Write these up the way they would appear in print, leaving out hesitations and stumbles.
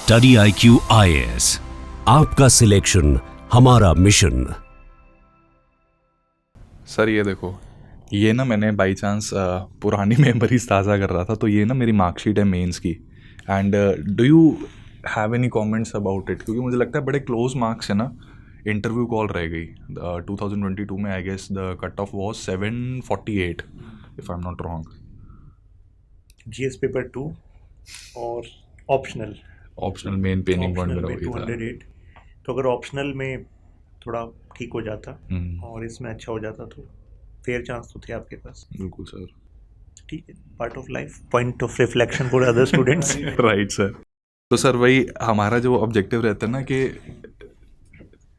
Study IQ IAS, आपका selection हमारा mission. Sir ये देखो, ये ना मैंने बाई चांस पुरानी मेमोरीज ताज़ा कर रहा था, तो ये ना मेरी मार्कशीट है मेंस की। And do you have any comments about it? क्योंकि मुझे लगता है बड़े क्लोज मार्क्स है ना। इंटरव्यू कॉल रह गई 2022 में, I guess the cut off was 748 if I am not wrong. GS paper 2 और optional main paining point optional मेरा में वही था। 208। तो अगर ऑप्शनल में थोड़ा ठीक हो जाता और इसमें अच्छा हो जाता तो फेयर चांस तो थे आपके पास। बिल्कुल सर। ठीक है, part of life, point of reflection for other students. Right sir. तो सर वही हमारा जो ऑब्जेक्टिव रहता है ना कि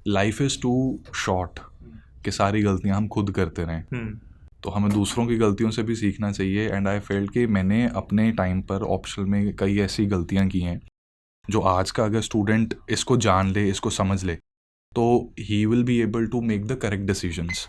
लाइफ इज़ टू शॉर्ट कि सारी गलतियां हम खुद करते रहें, तो हमें दूसरों की गलतियों से भी सीखना चाहिए। एंड आई फेल्ट कि मैंने अपने टाइम पर ऑप्शनल में कई ऐसी गलतियां की हैं जो आज का अगर स्टूडेंट इसको जान ले, इसको समझ ले, तो he will be able to make the correct decisions.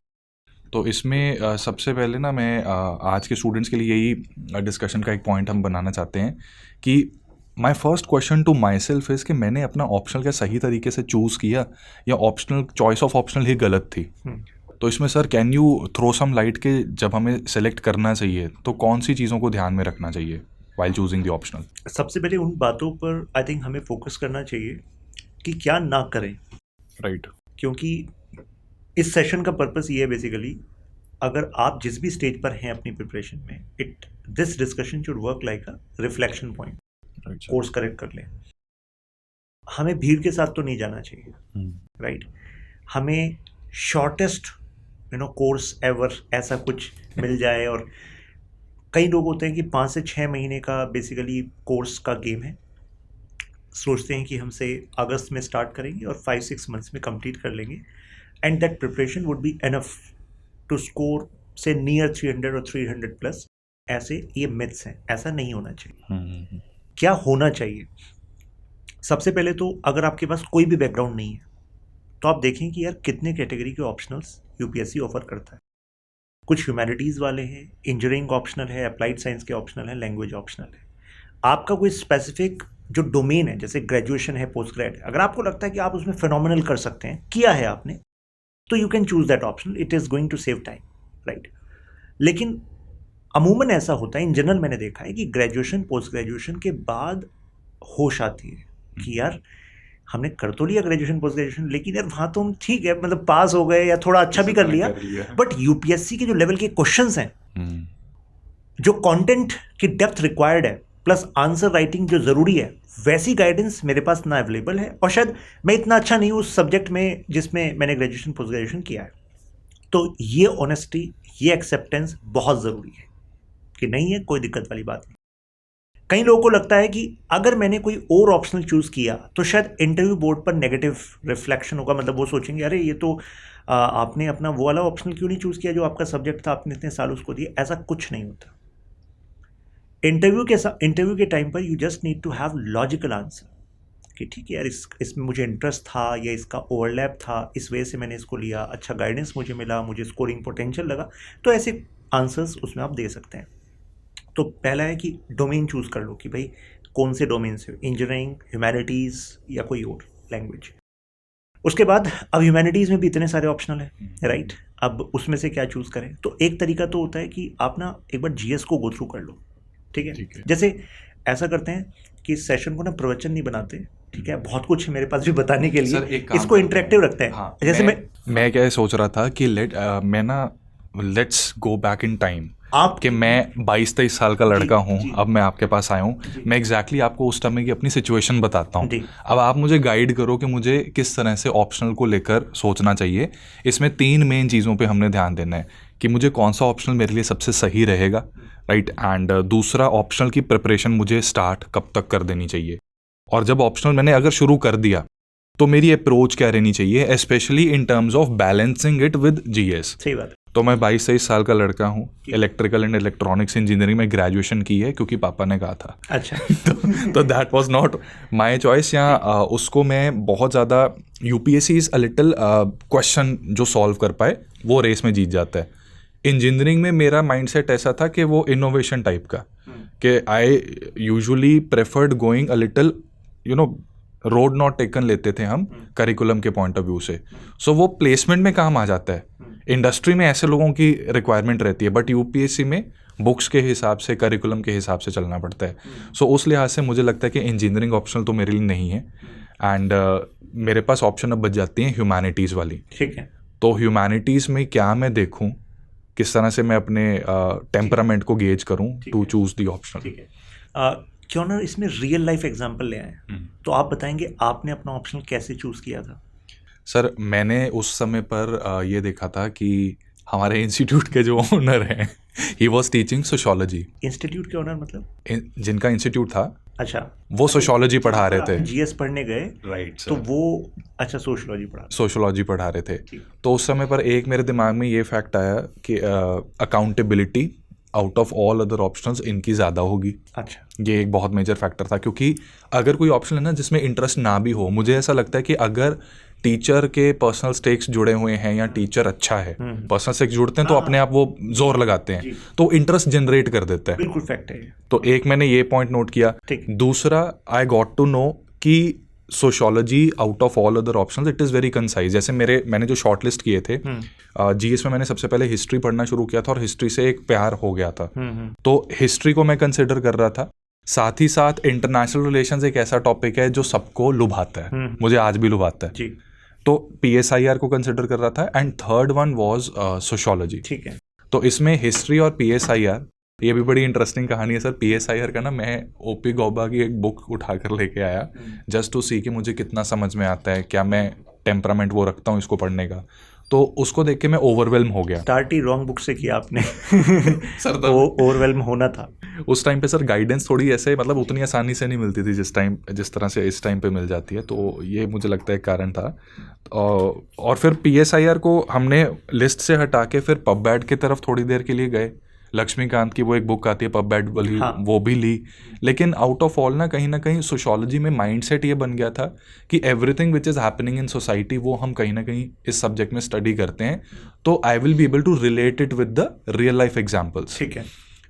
तो इसमें सबसे पहले ना मैं आज के स्टूडेंट्स के लिए यही डिस्कशन का एक पॉइंट हम बनाना चाहते हैं कि my first question to my self is कि मैंने अपना ऑप्शनल क्या सही तरीके से चूज़ किया या ऑप्शनल चॉइस ऑफ ऑप्शनल ही गलत थी। तो इसमें sir can you throw some light के जब हमें सेलेक्ट करना चाहिए तो कौन सी चीज़ों को ध्यान में रखना चाहिए वाइल चूजिंग द ऑप्शनल? सबसे पहले उन बातों पर आई थिंक हमें फोकस करना चाहिए कि क्या ना करें। राइट। क्योंकि इस सेशन का पर्पस ये है बेसिकली, अगर आप जिस भी स्टेज पर हैं अपनी प्रिपरेशन में, this discussion should work like a reflection point. Course correct कर लें। हमें भीड़ के साथ तो नहीं जाना चाहिए, राइट। हमें शॉर्टेस्ट कोर्स एवर ऐसा कुछ मिल जाए। और कई लोग होते हैं कि 5 से 6 महीने का बेसिकली कोर्स का गेम है। सोचते हैं कि हमसे अगस्त में स्टार्ट करेंगे और 5-6 मंथ्स में कंप्लीट कर लेंगे, and that preparation would be enough to score say near 300 और 300 प्लस। ऐसे ये मिथ्स हैं, ऐसा नहीं होना चाहिए। क्या होना चाहिए? सबसे पहले तो अगर आपके पास कोई भी बैकग्राउंड नहीं है तो आप देखें कि यार कितने कैटेगरी के ऑप्शनल्स यूपीएससी ऑफर करता है। कुछ ह्यूमैनिटीज़ वाले हैं, इंजीनियरिंग ऑप्शनल है, अप्लाइड साइंस के ऑप्शनल है, लैंग्वेज ऑप्शनल है। आपका कोई स्पेसिफिक जो डोमेन है, जैसे ग्रेजुएशन है, पोस्ट ग्रेड है, अगर आपको लगता है कि आप उसमें फिनोमिनल कर सकते हैं, किया है आपने, तो you can choose that optional. It is going to save time, right. लेकिन अमूमन ऐसा होता है, इन जनरल मैंने देखा है कि ग्रेजुएशन पोस्ट ग्रेजुएशन के बाद होश आती है कि यार हमने कर तो लिया ग्रेजुएशन पोस्ट ग्रेजुएशन, लेकिन यार वहाँ तो हम ठीक है, मतलब पास हो गए या थोड़ा अच्छा भी कर लिया, बट यूपीएससी के जो लेवल के क्वेश्चंस हैं, जो कंटेंट की डेप्थ रिक्वायर्ड है, प्लस आंसर राइटिंग जो ज़रूरी है, वैसी गाइडेंस मेरे पास ना अवेलेबल है। और शायद मैं इतना अच्छा नहीं हूँ उस सब्जेक्ट में जिसमें मैंने ग्रेजुएशन पोस्ट ग्रेजुएशन किया है। तो ये ऑनेस्टी, ये एक्सेप्टेंस बहुत ज़रूरी है कि नहीं है, कोई दिक्कत वाली बात नहीं। कई लोगों को लगता है कि अगर मैंने कोई और ऑप्शनल चूज़ किया तो शायद इंटरव्यू बोर्ड पर नेगेटिव रिफ्लेक्शन होगा। मतलब वो सोचेंगे अरे ये तो आपने अपना वो वाला ऑप्शनल क्यों नहीं चूज़ किया जो आपका सब्जेक्ट था, आपने इतने साल उसको दिए। ऐसा कुछ नहीं होता। इंटरव्यू के टाइम पर you just need to have logical answer कि ठीक है यार, इसमें मुझे इंटरेस्ट था या इसका ओवरलैप था, इस वजह से मैंने इसको लिया, अच्छा गाइडेंस मुझे मिला, मुझे स्कोरिंग पोटेंशियल लगा। तो ऐसे आंसर्स उसमें आप दे सकते हैं। तो पहला है कि डोमेन चूज़ कर लो कि भाई कौन से डोमेन से, इंजीनियरिंग, ह्यूमैनिटीज़ या कोई और, लैंग्वेज। उसके बाद अब ह्यूमैनिटीज़ में भी इतने सारे ऑप्शनल हैं, राइट। अब उसमें से क्या चूज़ करें? तो एक तरीका तो होता है कि आप ना एक बार जीएस को गो थ्रू कर लो, ठीक है। जैसे ऐसा करते हैं कि सेशन को ना प्रवचन नहीं बनाते, ठीक है, बहुत कुछ है मेरे पास भी बताने के लिए, इसको इंटरेक्टिव रखते हैं। हाँ, जैसे मैं क्या सोच रहा था कि let's go back in time. कि मैं 22-23 साल का लड़का हूँ, अब मैं आपके पास आया हूँ, मैं एग्जैक्टली आपको उस टाइम की अपनी सिचुएशन बताता हूँ। अब आप मुझे गाइड करो कि मुझे किस तरह से ऑप्शनल को लेकर सोचना चाहिए। इसमें 3 मेन चीज़ों पे हमने ध्यान देना है कि मुझे कौन सा ऑप्शनल मेरे लिए सबसे सही रहेगा, राइट। एंड दूसरा, ऑप्शनल की प्रिपरेशन मुझे स्टार्ट कब तक कर देनी चाहिए, और जब ऑप्शनल मैंने अगर शुरू कर दिया तो मेरी अप्रोच क्या रहनी चाहिए, specially in terms of balancing it with GS. सही बात है। तो मैं 22-23 साल का लड़का हूँ, इलेक्ट्रिकल एंड इलेक्ट्रॉनिक्स इंजीनियरिंग में ग्रेजुएशन की है क्योंकि पापा ने कहा था। अच्छा। तो that was not my choice. या उसको मैं बहुत ज़्यादा UPSC is a little question जो सॉल्व कर पाए वो रेस में जीत जाता है। इंजीनियरिंग में मेरा माइंडसेट ऐसा था कि वो इनोवेशन टाइप का, कि I usually preferred going a little road not taken लेते थे हम करिकुलम के पॉइंट ऑफ व्यू से. सो वो प्लेसमेंट में काम आ जाता है. इंडस्ट्री में ऐसे लोगों की रिक्वायरमेंट रहती है, बट यूपीएससी में बुक्स के हिसाब से, करिकुलम के हिसाब से चलना पड़ता है. सो उस लिहाज से मुझे लगता है कि इंजीनियरिंग ऑप्शनल तो मेरे लिए नहीं है. एंड मेरे पास ऑप्शन अब बच जाती हैं ह्यूमैनिटीज़ वाली. ठीक है. तो ह्यूमैनिटीज़ में क्या मैं देखूं, किस तरह से मैं अपने टेम्परामेंट को गेज करूं टू चूज द ऑप्शनल. ठीक है. क्यों ना इसमें रियल लाइफ एग्जांपल ले आए. तो आप बताएंगे आपने अपना ऑप्शनल कैसे चूज किया था? सर, मैंने उस समय पर ये देखा था कि हमारे इंस्टीट्यूट के जो ओनर हैं, he was teaching sociology. Institute के ओनर मतलब? जिनका इंस्टीट्यूट था, अच्छा, वो सोशोलॉजी पढ़ा रहे थे. जीएस पढ़ने गए, राइट सर. तो वो अच्छा सोशोलॉजी पढ़ा रहे थे. तो उस समय पर एक मेरे दिमाग में ये फैक्ट आया कि accountability out of all other options इनकी ज़्यादा होगी. अच्छा, ये एक बहुत मेजर फैक्टर था, क्योंकि अगर कोई ऑप्शन है ना जिसमें इंटरेस्ट ना भी हो, मुझे ऐसा लगता है कि अगर टीचर के पर्सनल स्टेक्स जुड़े हुए हैं या टीचर अच्छा है, पर्सनल स्टेक्स जुड़ते हैं तो अपने आप वो जोर लगाते हैं, तो इंटरेस्ट जनरेट कर देता है. बिल्कुल फैक्ट है. तो एक मैंने ये पॉइंट नोट किया. दूसरा, आई गॉट टू नो कि sociology out of all other options it is very concise. जैसे मैंने जो शॉर्ट लिस्ट किए थे, जीएस में मैंने सबसे पहले हिस्ट्री पढ़ना शुरू किया था और हिस्ट्री से एक प्यार हो गया था. तो हिस्ट्री को मैं कंसिडर कर रहा था. साथ ही साथ इंटरनेशनल रिलेशंस एक ऐसा टॉपिक है जो सबको लुभाता है, मुझे आज भी लुभाता है. तो पीएसआईआर को कंसिडर कर रहा था. And third one was sociology. ठीक है. तो इसमें हिस्ट्री और पीएसआईआर, ये भी बड़ी इंटरेस्टिंग कहानी है सर. पीएसआईआर का ना, मैं ओपी गौबा की एक बुक उठा कर लेके आया जस्ट टू सी कि मुझे कितना समझ में आता है, क्या मैं टेम्परामेंट वो रखता हूँ इसको पढ़ने का. तो उसको देख के मैं ओवरवेल्म हो गया. स्टार्ट ही रॉन्ग बुक से किया आपने. सर ओवरवेल्म होना था उस टाइम पे. सर गाइडेंस थोड़ी ऐसे मतलब उतनी आसानी से नहीं मिलती थी जिस तरह से इस टाइम पे मिल जाती है. तो ये मुझे लगता है एक कारण था. और फिर पीएसआईआर को हमने लिस्ट से हटा के फिर पबमैट की तरफ थोड़ी देर के लिए गए. लक्ष्मीकांत की वो एक बुक आती है पबमैट वाली, हाँ. वो भी ली. लेकिन आउट ऑफ ऑल ना, कहीं ना कहीं सोशोलॉजी में माइंडसेट ये बन गया था कि everything which is happening in society वो हम कहीं ना कहीं इस सब्जेक्ट में स्टडी करते हैं. तो I will be able to relate it with the real life examples. ठीक है.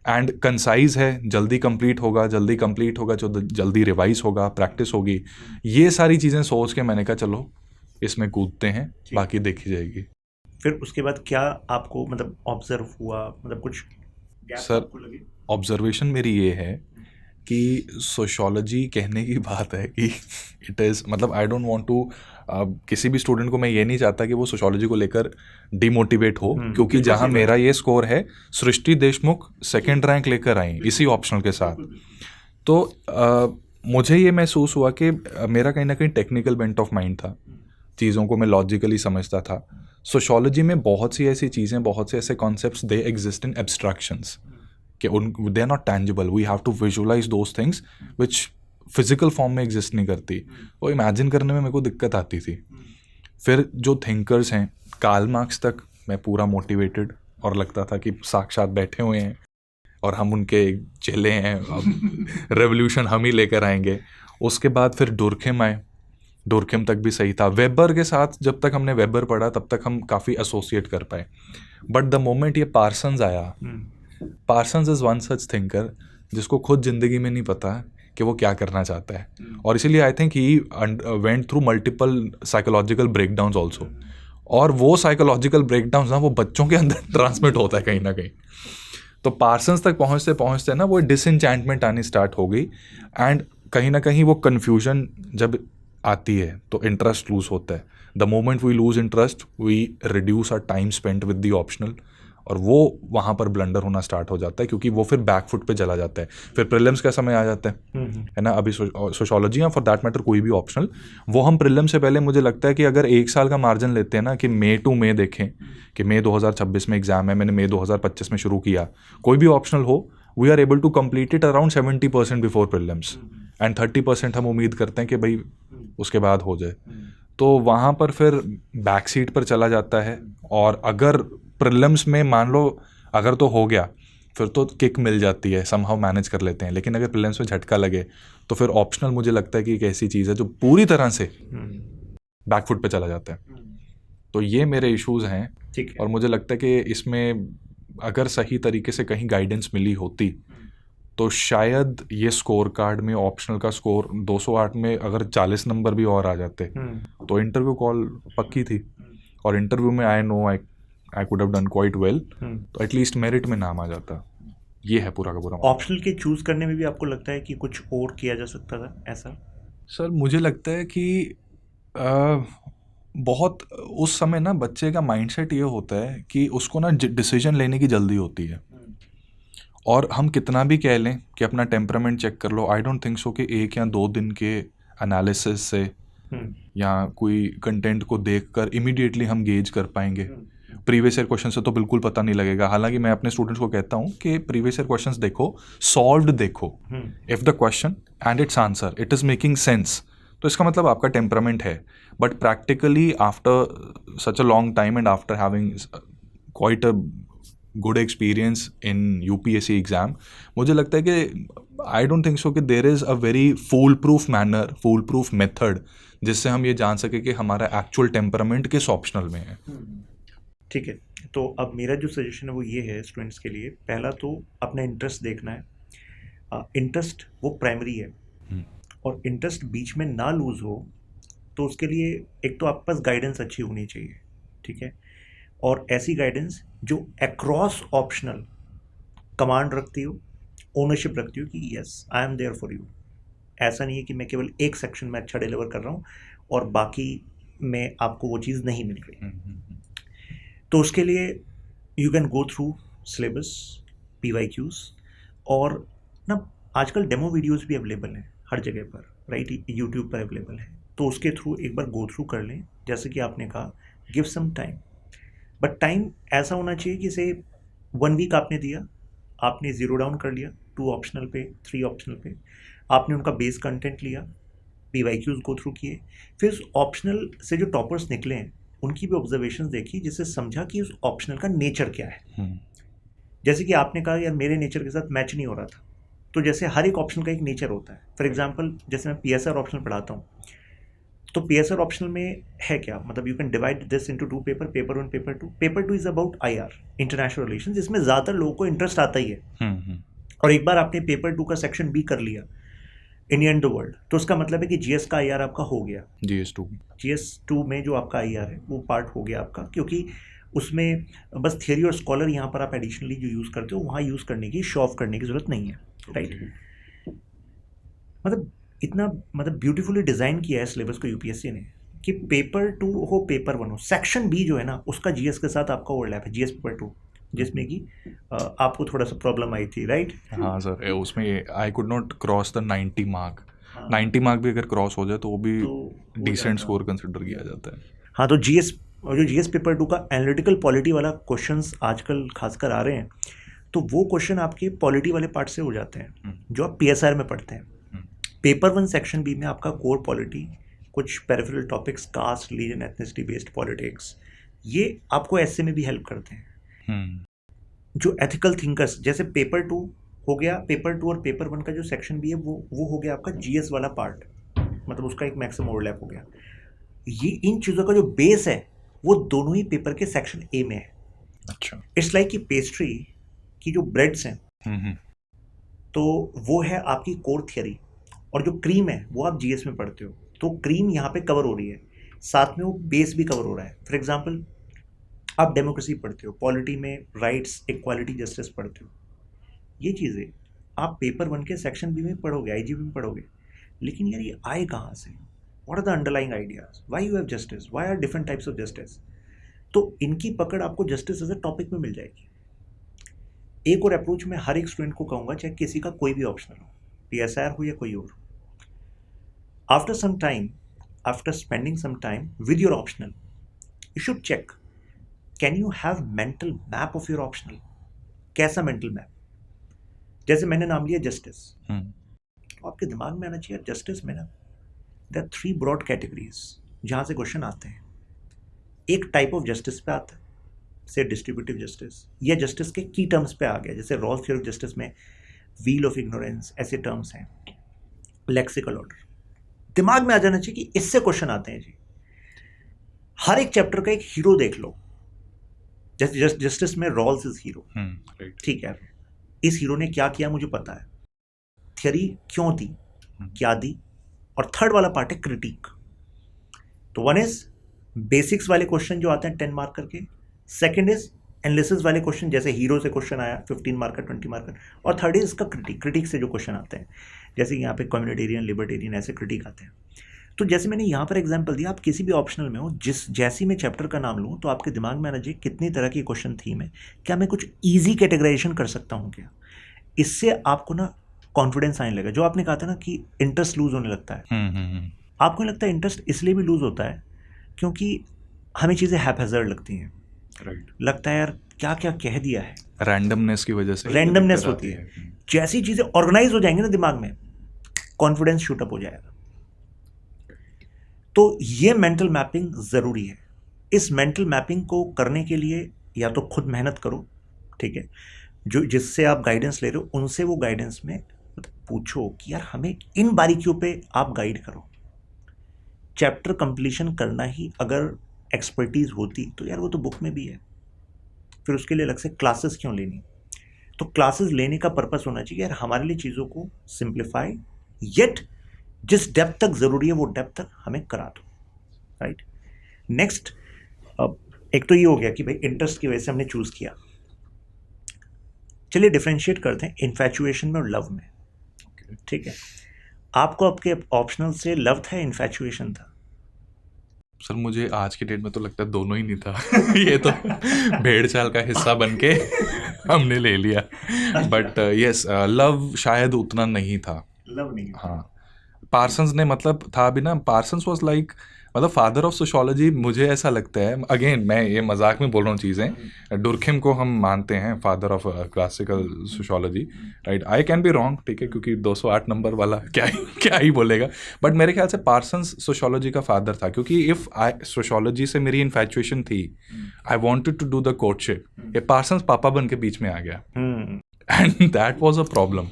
एंड कंसाइज है, जल्दी कंप्लीट होगा जो जल्दी रिवाइज होगा, प्रैक्टिस होगी. ये सारी चीज़ें सोच के मैंने कहा चलो इसमें कूदते हैं, बाकी देखी जाएगी. फिर उसके बाद क्या आपको मतलब ऑब्जर्व हुआ, मतलब कुछ सर ऑब्जर्वेशन मेरी ये है कि सोशोलॉजी कहने की बात है कि इट इज़ मतलब आई डोंट वांट टू, किसी भी स्टूडेंट को मैं ये नहीं चाहता कि वो सोशोलॉजी को लेकर डिमोटिवेट हो, क्योंकि जहाँ मेरा ये स्कोर है, सृष्टि देशमुख सेकंड रैंक लेकर आई इसी ऑप्शनल के साथ. तो मुझे ये महसूस हुआ कि मेरा कहीं ना कहीं टेक्निकल बेंट ऑफ माइंड था, चीज़ों को मैं लॉजिकली समझता था. सोशोलॉजी में बहुत सी ऐसी चीज़ें, बहुत से ऐसे concepts they exist in abstractions कि they are not tangible. We have to visualise those things which physical form में एग्जिस्ट नहीं करती. वो इमेजिन करने में मेरे को दिक्कत आती थी. फिर जो थिंकर्स हैं, कार्ल मार्क्स तक मैं पूरा मोटिवेटेड और लगता था कि साक्षात बैठे हुए हैं और हम उनके चेले हैं, अब रेवोल्यूशन हम ही लेकर आएंगे. उसके बाद फिर डुर्खेम आए, डुर्खेम तक भी सही था. वेबर के साथ जब तक हमने वेबर पढ़ा तब तक हम काफ़ी एसोसिएट कर पाए. बट द मोमेंट ये पार्सन्स आया, Parsons is one such thinker जिसको खुद ज़िंदगी में नहीं पता कि वो क्या करना चाहता है. और इसीलिए I think he went through multiple psychological breakdowns also. और वो साइकोलॉजिकल ब्रेकडाउन्स ना वो बच्चों के अंदर ट्रांसमिट होता है कहीं ना कहीं. तो पार्सन्स तक पहुँचते पहुँचते ना वो डिसइंचैंटमेंट आनी स्टार्ट हो गई. एंड कहीं ना कहीं वो कन्फ्यूजन जब आती है तो इंटरेस्ट लूज होता है. The moment we lose interest we reduce our time spent with the optional, और वो वहाँ पर ब्लंडर होना स्टार्ट हो जाता है, क्योंकि वो फिर बैकफुट पे चला जाता है. फिर प्रीलिम्स का समय आ जाता है ना. अभी सोशोलॉजी या फॉर दैट मैटर कोई भी ऑप्शनल, वो हम प्रीलिम्स से पहले, मुझे लगता है कि अगर एक साल का मार्जिन लेते हैं ना, कि मई टू मई देखें कि मई 2026 में एग्जाम है, मैंने मई 2025 में शुरू किया, कोई भी ऑप्शनल हो, we are able to complete it around 70% before prelims and 30% हम उम्मीद करते हैं कि भाई उसके बाद हो जाए. तो वहाँ पर फिर बैक सीट पर चला जाता है. और अगर प्रीलिम्स में मान लो अगर तो हो गया, फिर तो किक मिल जाती है, समहाउ मैनेज कर लेते हैं. लेकिन अगर प्रीलिम्स में झटका लगे तो फिर ऑप्शनल मुझे लगता है कि एक ऐसी चीज़ है जो पूरी तरह से बैकफुट पे चला जाता है. तो ये मेरे इश्यूज़ हैं. और मुझे लगता है कि इसमें अगर सही तरीके से कहीं गाइडेंस मिली होती तो शायद ये स्कोर कार्ड में ऑप्शनल का स्कोर 208 में अगर 40 नंबर भी और आ जाते तो इंटरव्यू कॉल पक्की थी, और इंटरव्यू में I know I could have done quite well, तो एटलीस्ट मेरिट में नाम आ जाता। ये है पूरा का पूरा। ऑप्शनल के चूज करने में भी आपको लगता है कि कुछ और किया जा सकता था ऐसा? सर मुझे लगता है कि बहुत उस समय ना बच्चे का माइंडसेट ये होता है कि उसको ना डिसीजन लेने की जल्दी होती है, और हम कितना भी कह लें कि अपना टेम्परामेंट चेक कर लो, आई डोंट थिंक सो कि 1 या 2 दिन के एनालिसिस से या कोई कंटेंट को देखकर इमीडिएटली हम गेज कर पाएंगे। प्रीवियस ईयर क्वेश्चन से तो बिल्कुल पता नहीं लगेगा। हालांकि मैं अपने स्टूडेंट्स को कहता हूँ कि प्रीवियस ईयर क्वेश्चंस देखो, सॉल्व्ड देखो, if the question and its answer it is making sense, तो इसका मतलब आपका टेम्परामेंट है। But practically after such a long time and after having quite a good experience in UPSC exam, मुझे लगता है कि आई डोंट थिंक सो कि there is a very fool proof manner, fool proof method जिससे हम ये जान सके कि हमारा एक्चुअल टेम्परामेंट किस ऑप्शनल में है। ठीक है, तो अब मेरा जो सजेशन है वो ये है स्टूडेंट्स के लिए, पहला तो अपना इंटरेस्ट देखना है। इंटरेस्ट वो प्राइमरी है, और इंटरेस्ट बीच में ना लूज़ हो तो उसके लिए एक तो आपके पास गाइडेंस अच्छी होनी चाहिए, ठीक है, और ऐसी गाइडेंस जो अक्रॉस ऑप्शनल कमांड रखती हो, ओनरशिप रखती हो कि yes I am there for you. ऐसा नहीं है कि मैं केवल एक सेक्शन में अच्छा डिलीवर कर रहा हूँ और बाकी में आपको वो चीज़ नहीं मिल रही। तो उसके लिए you can go through syllabus, PYQs, और ना आजकल डेमो वीडियोस भी अवेलेबल हैं हर जगह पर, राइट, यूट्यूब पर अवेलेबल है, तो उसके थ्रू एक बार गो थ्रू कर लें। जैसे कि आपने कहा give some time, but time ऐसा होना चाहिए कि से 1 वीक आपने दिया, आपने 0 डाउन कर लिया 2 ऑप्शनल पे, 3 ऑप्शनल पे, आपने उनका बेस कंटेंट लिया, PYQs गो थ्रू किए, फिर उस ऑप्शनल से जो टॉपर्स निकले हैं उनकी भी ऑब्जर्वेशंस देखी, जिससे समझा कि उस ऑप्शनल का नेचर क्या है। जैसे कि आपने कहा यार मेरे नेचर के साथ मैच नहीं हो रहा था, तो जैसे हर एक ऑप्शन का एक नेचर होता है। फॉर एग्जांपल जैसे मैं PSR ऑप्शनल पढ़ाता हूँ, तो PSR ऑप्शनल में है क्या, मतलब you can divide this into 2 paper, paper 1, paper 2। Paper 2 is about IR, international relation, जिसमें ज़्यादातर लोगों को इंटरेस्ट आता ही है। और एक बार आपने पेपर 2 का सेक्शन B कर लिया, इंडियन द वर्ल्ड, तो उसका मतलब है कि GS का IR आपका हो गया। GS2 में जो आपका IR है वो पार्ट हो गया आपका, क्योंकि उसमें बस थियरी और स्कॉलर यहाँ पर आप एडिशनली जो यूज़ करते हो वहाँ यूज़ करने की, शो ऑफ करने की ज़रूरत नहीं है, राइट। मतलब इतना ब्यूटीफुली डिज़ाइन किया है सिलेबस को UPSC ने कि पेपर 2 हो, पेपर 1 हो, सेक्शन B जो है ना उसका GS के साथ आपका ओवरलैप है, GS पेपर 2, जिसमें कि आपको थोड़ा सा प्रॉब्लम आई थी, राइट। हाँ सर, उसमें I could not cross the 90 mark. 90 mark भी अगर क्रॉस हो जाए तो वो भी डिसेंट स्कोर कंसिडर किया जाता है। हाँ, तो GS पेपर 2 का एनालिटिकल पॉलिटी वाला क्वेश्चंस आजकल खासकर आ रहे हैं, तो वो क्वेश्चन आपके पॉलिटी वाले पार्ट से हो जाते हैं जो आप PSR में पढ़ते हैं। पेपर 1 सेक्शन B में आपका कोर पॉलिटी, कुछ peripheral topics, caste, religion, ethnicity based politics, ये आपको ऐसे में भी हेल्प करते हैं। जो एथिकल थिंकर्स, जैसे पेपर 2 हो गया, पेपर 2 और पेपर 1 का जो सेक्शन B है वो हो गया आपका GS वाला पार्ट, मतलब उसका एक मैक्सिमम ओवरलैप हो गया। ये इन चीज़ों का जो बेस है वो दोनों ही पेपर के सेक्शन A में है। अच्छा, इट्स लाइक कि पेस्ट्री की जो ब्रेड्स हैं तो वो है आपकी कोर थियरी, और जो क्रीम है वो आप GS में पढ़ते हो, तो क्रीम यहाँ पे कवर हो रही है, साथ में वो बेस भी कवर हो रहा है। फॉर एग्जांपल आप डेमोक्रेसी पढ़ते हो, पॉलिटी में राइट्स, इक्वालिटी, जस्टिस पढ़ते हो, ये चीज़ें आप पेपर 1 के सेक्शन B में पढ़ोगे, IGP में पढ़ोगे, लेकिन यार ये आए कहाँ से, what are the underlying ideas, why you have justice, why are different types of justice, तो इनकी पकड़ आपको जस्टिस एज अ टॉपिक में मिल जाएगी। एक और अप्रोच मैं हर एक स्टूडेंट को कहूँगा, चाहे किसी का कोई भी ऑप्शनल हो, PSR हो या कोई और, after some time, after spending some time with your optional, you should check can you have mental map of your optional. कैसा मेंटल मैप? जैसे मैंने नाम लिया जस्टिस, आपके दिमाग में आना चाहिए जस्टिस में ना देयर आर 3 ब्रॉड कैटेगरीज जहाँ से क्वेश्चन आते हैं। एक टाइप ऑफ जस्टिस पे आता है, से डिस्ट्रीब्यूटिव जस्टिस, या जस्टिस के की टर्म्स पे आ गया, जैसे रॉल्स थ्योरी ऑफ जस्टिस में व्हील ऑफ इग्नोरेंस, ऐसे टर्म्स हैं, लेक्सिकल ऑर्डर। दिमाग में आ जाना चाहिए कि इससे क्वेश्चन आते हैं जी। हर एक चैप्टर का एक हीरो देख लो, जस्टिस में रॉल्स इज हीरो, ठीक है, इस हीरो ने क्या किया मुझे पता है, थियरी क्यों दी, क्या दी, और थर्ड वाला पार्ट है क्रिटिक। तो वन इज बेसिक्स वाले क्वेश्चन जो आते हैं 10 मार्क करके, सेकंड इज एनालिसिस वाले क्वेश्चन जैसे हीरो से क्वेश्चन आया 15 मार्क का 20 मार्क का, और थर्ड इज इसका क्रिटिक से जो क्वेश्चन आते हैं जैसे यहाँ पे कम्युनिटेरियन, लिबर्टेरियन, ऐसे क्रिटिक आते हैं। तो जैसे मैंने यहाँ पर एग्जांपल दिया, आप किसी भी ऑप्शनल में हो, जैसी मैं चैप्टर का नाम लूँ तो आपके दिमाग में आना चाहिए कितनी तरह की क्वेश्चन थीम है, क्या मैं कुछ ईजी कैटेगराइजेशन कर सकता हूँ क्या। इससे आपको ना कॉन्फिडेंस आने लगेगा। जो आपने कहा था ना कि इंटरेस्ट लूज होने लगता है, आपको लगता है इंटरेस्ट इसलिए भी लूज होता है क्योंकि हमें चीज़ें हैपहैज़र्ड लगती हैं, राइट, लगता है यार क्या क्या कह दिया है, रैंडमनेस की वजह से रैंडमनेस होती है। जैसी चीज़ें ऑर्गेनाइज हो जाएंगी ना दिमाग में, कॉन्फिडेंस शूटअप हो जाएगा। तो ये मेंटल मैपिंग ज़रूरी है। इस मेंटल मैपिंग को करने के लिए या तो खुद मेहनत करो, ठीक है, जो जिससे आप गाइडेंस ले रहे हो उनसे वो गाइडेंस में पूछो कि यार हमें इन बारीकियों पे आप गाइड करो। चैप्टर कंप्लीशन करना ही अगर एक्सपर्टीज़ होती तो यार वो तो बुक में भी है, फिर उसके लिए अलग से क्लासेस क्यों लेनी। तो क्लासेस लेने का पर्पस होना चाहिए यार हमारे लिए चीज़ों को सिंप्लीफाई, येट जिस डेप्थ तक ज़रूरी है वो डेप्थ तक हमें करा दो, राइट। नेक्स्ट, अब एक तो ये हो गया कि भाई इंटरेस्ट की वजह से हमने चूज़ किया। चलिए डिफ्रेंशिएट करते हैं इन्फैचुएशन में और लव में, ठीक है। आपको आपके ऑप्शनल से लव था, इन्फैचुएशन था? सर मुझे आज की डेट में तो लगता है दोनों ही नहीं था। ये तो भेड़ चाल का हिस्सा बन के हमने ले लिया, बट यस लव शायद उतना नहीं था। लव नहीं, हाँ, पार्सन्स ने मतलब था भी ना, पार्सन्स वाज लाइक मतलब फादर ऑफ सोशोलॉजी। मुझे ऐसा लगता है, अगेन मैं ये मजाक में बोल रहा हूँ चीज़ें, डुर्खेम को हम मानते हैं father of classical sociology, right. I can be wrong, ठीक है, क्योंकि 208 नंबर वाला क्या ही बोलेगा, बट मेरे ख्याल से पार्सन्स सोशोलॉजी का फादर था, क्योंकि इफ़ सोशोलॉजी से मेरी इन्फैचुएशन थी, I wanted to do the courtship, ये पार्सन्स पापा बन के बीच में आ गया, and that was a problem.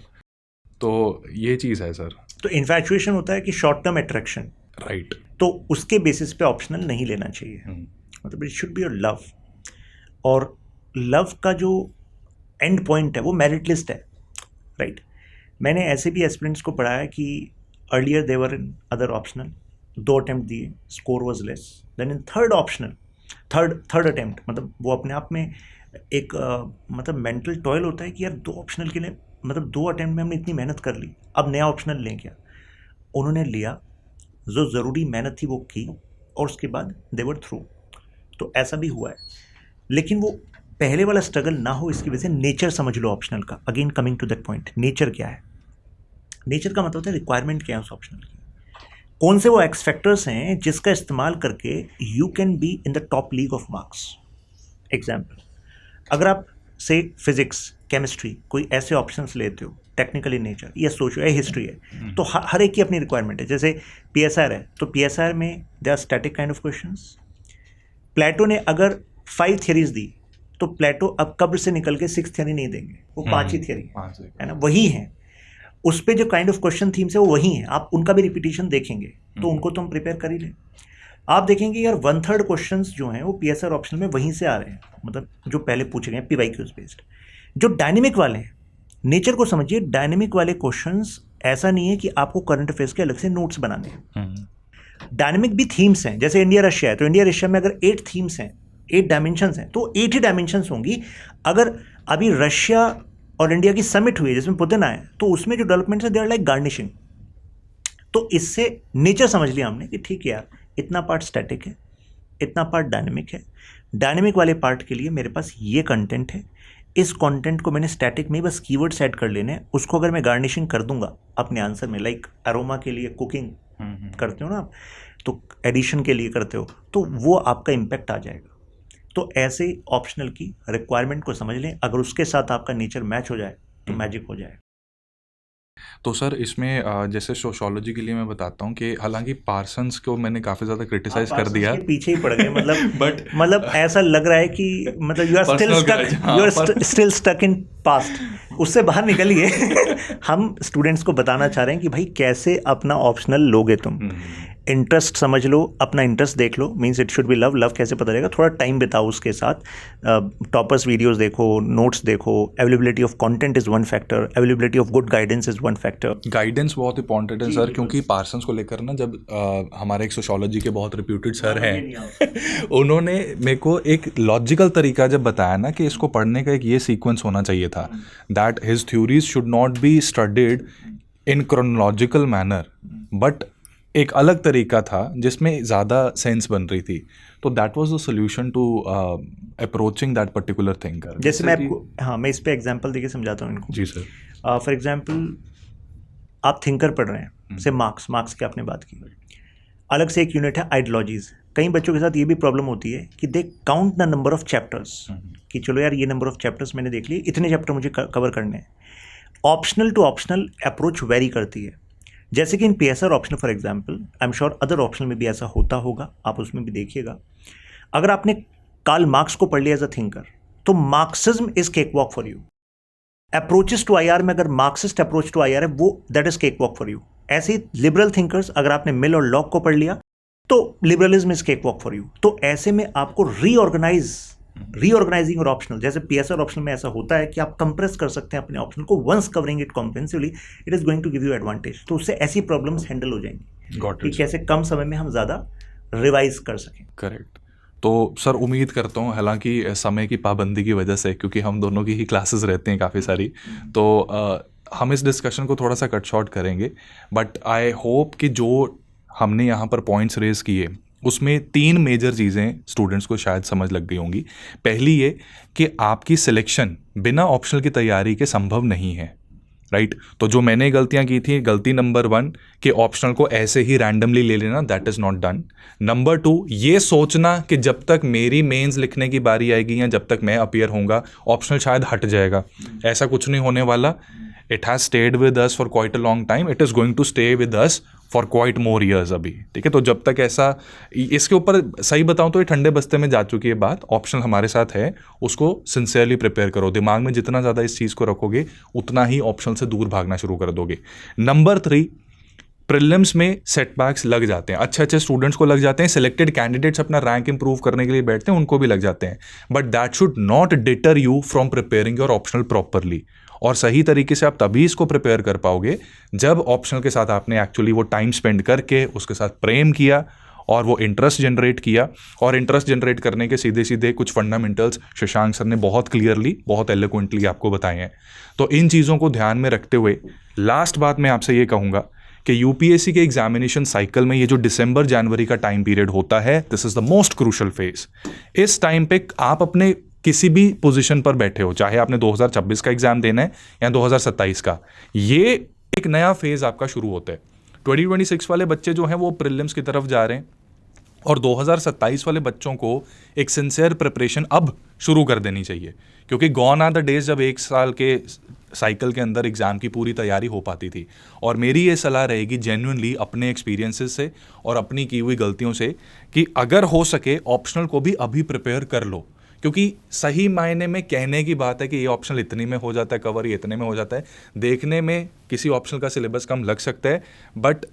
तो ये चीज़ है सर। तो इन्फैचुएशन होता है कि शॉर्ट टर्म अट्रैक्शन, राइट, तो उसके बेसिस पे ऑप्शनल नहीं लेना चाहिए, मतलब it should be your love. और लव का जो एंड पॉइंट है वो मेरिट लिस्ट है, राइट। मैंने ऐसे भी एस्पिरेंट्स को पढ़ा है कि earlier they were in other optional, 2 attempt दिए, score was less, then in third optional, third attempt, मतलब वो अपने आप में एक मतलब मेंटल टॉयल होता है कि यार 2 ऑप्शनल के लिए, मतलब 2 अटेम्प्ट में हमने इतनी मेहनत कर ली, अब नया ऑप्शनल लें क्या। उन्होंने लिया, जो ज़रूरी मेहनत थी वो की, और उसके बाद दे वर थ्रू। तो ऐसा भी हुआ है, लेकिन वो पहले वाला स्ट्रगल ना हो इसकी वजह से नेचर समझ लो ऑप्शनल का। Again coming to that point, nature क्या है? नेचर का मतलब होता है रिक्वायरमेंट क्या है उस ऑप्शनल की, कौन से वो एक्स फैक्टर्स हैं जिसका इस्तेमाल करके you can be in the top league of marks. Example, अगर आप से फिजिक्स, केमिस्ट्री, कोई ऐसे ऑप्शंस लेते हो टेक्निकल इन नेचर, या सोचो या हिस्ट्री है, तो हर एक की अपनी रिक्वायरमेंट है। जैसे PSR है, तो PSR में they are static kind of questions. Plato ने अगर 5 थियरीज दी, तो प्लेटो अब कब्र से निकल के 6th थियरी नहीं देंगे, वो 5 ही थियरी है ना, वही है। उस पर जो काइंड ऑफ क्वेश्चन थीम्स है वो वही हैं, आप उनका भी रिपीटिशन देखेंगे, तो उनको तो हम प्रिपेयर कर ही लें। आप देखेंगे यार 1/3 क्वेश्चंस जो हैं वो PSR ऑप्शन में वहीं से आ रहे हैं, मतलब जो पहले पूछे गए हैं PYQs बेस्ड। जो डायनेमिक वाले हैं, नेचर को समझिए, डायनेमिक वाले क्वेश्चंस ऐसा नहीं है कि आपको करंट अफेयर्स के अलग से नोट्स बनाने हैं। डायनेमिक भी थीम्स हैं, जैसे इंडिया रशिया है, तो इंडिया रशिया में अगर 8 थीम्स हैं, 8 डायमेंशंस हैं, तो 8 ही डायमेंशंस होंगी। अगर अभी रशिया और इंडिया की समिट हुई है जिसमें पुतिन आए, तो उसमें जो डेवलपमेंट्स है दे आर लाइक गार्निशिंग। तो इससे नेचर समझ लिया हमने कि ठीक है यार, इतना पार्ट स्टैटिक है, इतना पार्ट डायनेमिक है। डायनेमिक वाले पार्ट के लिए मेरे पास ये कंटेंट है, इस कंटेंट को मैंने स्टैटिक में बस कीवर्ड्स ऐड कर लेने हैं, उसको अगर मैं गार्निशिंग कर दूंगा अपने आंसर में, लाइक अरोमा के लिए कुकिंग करते हो ना आप, तो एडिशन के लिए करते हो, तो वो आपका इम्पैक्ट आ जाएगा। तो ऐसे ऑप्शनल की रिक्वायरमेंट को समझ लें, अगर उसके साथ आपका नेचर मैच हो जाए तो मैजिक हो जाए। तो सर इसमें जैसे सोशोलॉजी के लिए मैं बताता हूँ कि हालांकि पार्सन्स को मैंने काफ़ी ज़्यादा क्रिटिसाइज कर दिया, पीछे ही पड़ गए, मतलब बट मतलब ऐसा लग रहा है कि मतलब you are still stuck in past, उससे बाहर निकलिए। हम स्टूडेंट्स को बताना चाह रहे हैं कि भाई कैसे अपना ऑप्शनल लोगे तुम। इंटरेस्ट समझ लो, अपना इंटरेस्ट देख लो, means it should be love. Love कैसे पता लगेगा? थोड़ा टाइम बिताओ उसके साथ, टॉपर्स वीडियोस देखो, नोट्स देखो, availability of content is one factor, availability of good guidance is one factor. Guidance बहुत इंपॉर्टेंट है सर, क्योंकि पार्सन्स को लेकर ना, जब हमारे एक सोशोलॉजी के बहुत रिप्यूटेड सर हैं उन्होंने मेरे को एक लॉजिकल तरीका जब बताया ना कि इसको पढ़ने का एक ये सीक्वेंस होना चाहिए था, that his theories should not be studied in chronological manner, but एक अलग तरीका था जिसमें ज़्यादा सेंस बन रही थी, तो that was the solution to approaching that particular thinker. जैसे मैं आपको, हाँ, मैं इस पे एग्जांपल देके समझाता हूँ इनको। जी सर। फॉर एग्जांपल आप थिंकर पढ़ रहे हैं, से मार्क्स की आपने बात की, अलग से एक यूनिट है आइडियोलॉजीज। कई बच्चों के साथ ये भी प्रॉब्लम होती है कि they count the number of chapters, कि चलो यार ये नंबर ऑफ चैप्टर्स मैंने देख लिए, इतने चैप्टर मुझे कवर करने हैं। Optional to optional approach vary करती है। जैसे कि in PSR optional for example, I am sure other optional में भी ऐसा होता होगा, आप उसमें भी देखिएगा। अगर आपने कार्ल मार्क्स को पढ़ लिया एज अ थिंकर, तो Marxism is cake walk for you. Approaches to IR में अगर मार्क्सिस्ट अप्रोच टू IR है, वो that is cake walk for you. ऐसे ही लिबरल थिंकर्स, अगर आपने मिल और लॉक को पढ़ लिया तो liberalism is cake walk for you. तो ऐसे में आपको रीऑर्गेनाइजिंग और ऑप्शनल, जैसे PSR ऑप्शनल में ऐसा होता है कि आप कंप्रेस कर सकते हैं अपने ऑप्शनल को, once covering it comprehensively it is going to give you advantage. तो उससे ऐसी प्रॉब्लम्स हैंडल हो जाएंगी कि कैसे कम समय में हम ज़्यादा रिवाइज कर सकें। करेक्ट। तो सर उम्मीद करता हूँ, हालांकि समय की पाबंदी की वजह से, क्योंकि हम दोनों की ही क्लासेस रहती हैं काफ़ी सारी, तो हम इस डिस्कशन को थोड़ा सा कट शॉर्ट करेंगे, बट आई होप कि जो हमने यहाँ पर पॉइंट्स रेज किए उसमें 3 मेजर चीज़ें स्टूडेंट्स को शायद समझ लग गई होंगी। पहली ये कि आपकी सिलेक्शन बिना ऑप्शनल की तैयारी के संभव नहीं है, राइट। तो जो मैंने गलतियां की थी, गलती नंबर 1 कि ऑप्शनल को ऐसे ही रैंडमली ले लेना, that is not done. Number 2 ये सोचना कि जब तक मेरी मेंस लिखने की बारी आएगी या जब तक मैं अपीयर होऊंगा ऑप्शनल शायद हट जाएगा, ऐसा कुछ नहीं होने वाला। It has stayed with us for quite a long time, it is going to stay with us for quite more years अभी, ठीक है। तो जब तक ऐसा, इसके ऊपर सही बताऊं तो ये ठंडे बस्ते में जा चुकी है बात, ऑप्शनल हमारे साथ है, उसको सिंसियरली प्रिपेयर करो। दिमाग में जितना ज़्यादा इस चीज़ को रखोगे उतना ही ऑप्शनल से दूर भागना शुरू कर दोगे। नंबर 3, प्रीलिम्स में सेटबैक्स लग जाते हैं, अच्छे स्टूडेंट्स को लग जाते हैं, सिलेक्टेड कैंडिडेट्स अपना रैंक इंप्रूव करने के लिए बैठते हैं, उनको भी लग जाते हैं, but that should not deter you from preparing your optional properly. और सही तरीके से आप तभी इसको प्रिपेयर कर पाओगे जब ऑप्शनल के साथ आपने एक्चुअली वो टाइम स्पेंड करके उसके साथ प्रेम किया और वो इंटरेस्ट जनरेट किया। और इंटरेस्ट जनरेट करने के सीधे सीधे कुछ फंडामेंटल्स शशांक सर ने बहुत क्लियरली, बहुत एलोक्वेंटली आपको बताए हैं। तो इन चीज़ों को ध्यान में रखते हुए लास्ट बात मैं आपसे ये कहूँगा कि UPSC के एग्जामिनेशन साइकिल में ये जो दिसंबर जनवरी का टाइम पीरियड होता है, this is the most crucial phase. इस टाइम पे आप अपने किसी भी पोजीशन पर बैठे हो, चाहे आपने 2026 का एग्जाम देना है या 2027 का, ये एक नया फेज आपका शुरू होता है। 2026 वाले बच्चे जो हैं वो प्रीलिम्स की तरफ जा रहे हैं और 2027 वाले बच्चों को एक सिंसियर प्रिपरेशन अब शुरू कर देनी चाहिए, क्योंकि गॉन आर द डेज जब 1 साल के साइकिल के अंदर एग्ज़ाम की पूरी तैयारी हो पाती थी। और मेरी ये सलाह रहेगी जेन्युइनली अपने एक्सपीरियंसेस से और अपनी की हुई गलतियों से कि अगर हो सके ऑप्शनल को भी अभी प्रिपेयर कर लो, क्योंकि सही मायने में कहने की बात है कि ये ऑप्शनल इतने में हो जाता है कवर, ये इतने में हो जाता है, देखने में किसी ऑप्शनल का सिलेबस कम लग सकता है, बट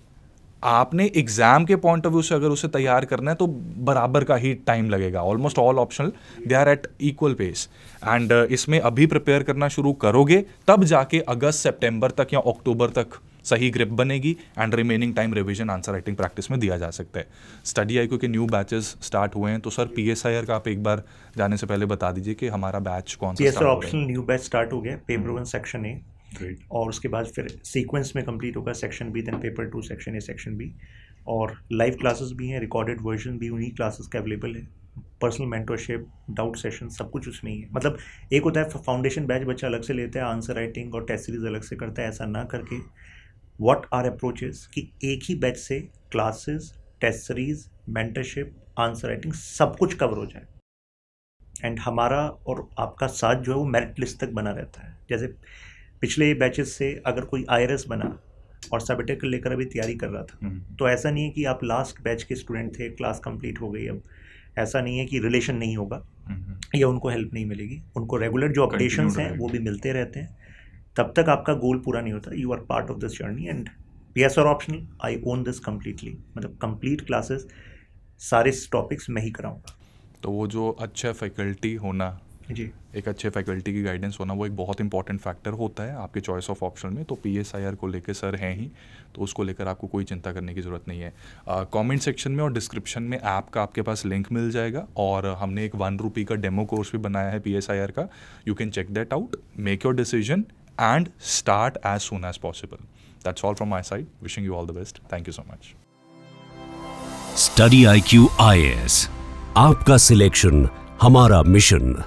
आपने एग्जाम के पॉइंट ऑफ व्यू से अगर उसे तैयार करना है तो बराबर का ही टाइम लगेगा। Almost all optional they are at equal pace and इसमें अभी प्रिपेयर करना शुरू करोगे तब जाके अगस्त सितंबर तक या अक्टूबर तक सही ग्रिप बनेगी and remaining time revision answer writing practice में दिया जा सकता है। स्टडी IQ के न्यू बैचेस स्टार्ट हुए हैं, तो सर PSIR का आप एक बार जाने से पहले बता दीजिए कि हमारा बैच कौन सा PSIR optional new batch start हो गया, पेपर 1 सेक्शन A, और उसके बाद फिर सीक्वेंस में कंप्लीट होगा section B, then paper 2 section A section B, और लाइव क्लासेस भी हैं, रिकॉर्डेड वर्जन भी उन्हीं क्लासेस का अवेलेबल है, पर्सनल मेंटरशिप, डाउट सेशन, सब कुछ उसमें ही है। मतलब एक होता है फाउंडेशन बैच बच्चा अलग से लेता है, आंसर राइटिंग और टेस्ट सीरीज अलग से करता है, ऐसा ना करके व्हाट आर अप्रोचेस कि एक ही बैच से classes, test series, mentorship, answer writing सब कुछ कवर हो जाए एंड हमारा और आपका साथ जो है वो मेरिट लिस्ट तक बना रहता है। जैसे पिछले बैचेस से अगर कोई IRS बना और सबटेक लेकर अभी तैयारी कर रहा था, तो ऐसा नहीं है कि आप लास्ट बैच के स्टूडेंट थे, क्लास कंप्लीट हो गई, अब ऐसा नहीं है कि रिलेशन नहीं होगा या उनको हेल्प नहीं मिलेगी, उनको रेगुलर जो अपडेशंस हैं वो भी मिलते रहते हैं। तब तक आपका गोल पूरा नहीं होता, you are part of this journey and PS और optional, I own this completely, मतलब कंप्लीट क्लासेस सारे टॉपिक्स मैं ही कराऊंगा। तो वो जो अच्छा फैकल्टी होना, जी एक अच्छे फैकल्टी की गाइडेंस होना, वो एक बहुत इंपॉर्टेंट फैक्टर होता है आपके चॉइस ऑफ ऑप्शनल में। तो PSIR को लेकर सर हैं ही, तो उसको लेकर आपको कोई चिंता करने की ज़रूरत नहीं है। कमेंट सेक्शन में और डिस्क्रिप्शन में ऐप का आपके पास लिंक मिल जाएगा, और हमने एक 1 रुपी का डेमो कोर्स भी बनाया है PSIR का। You can check that out, make your decision and start as soon as possible. That's all from my side, wishing you all the best, thank you so much. Study IQ IAS, आपका selection हमारा mission.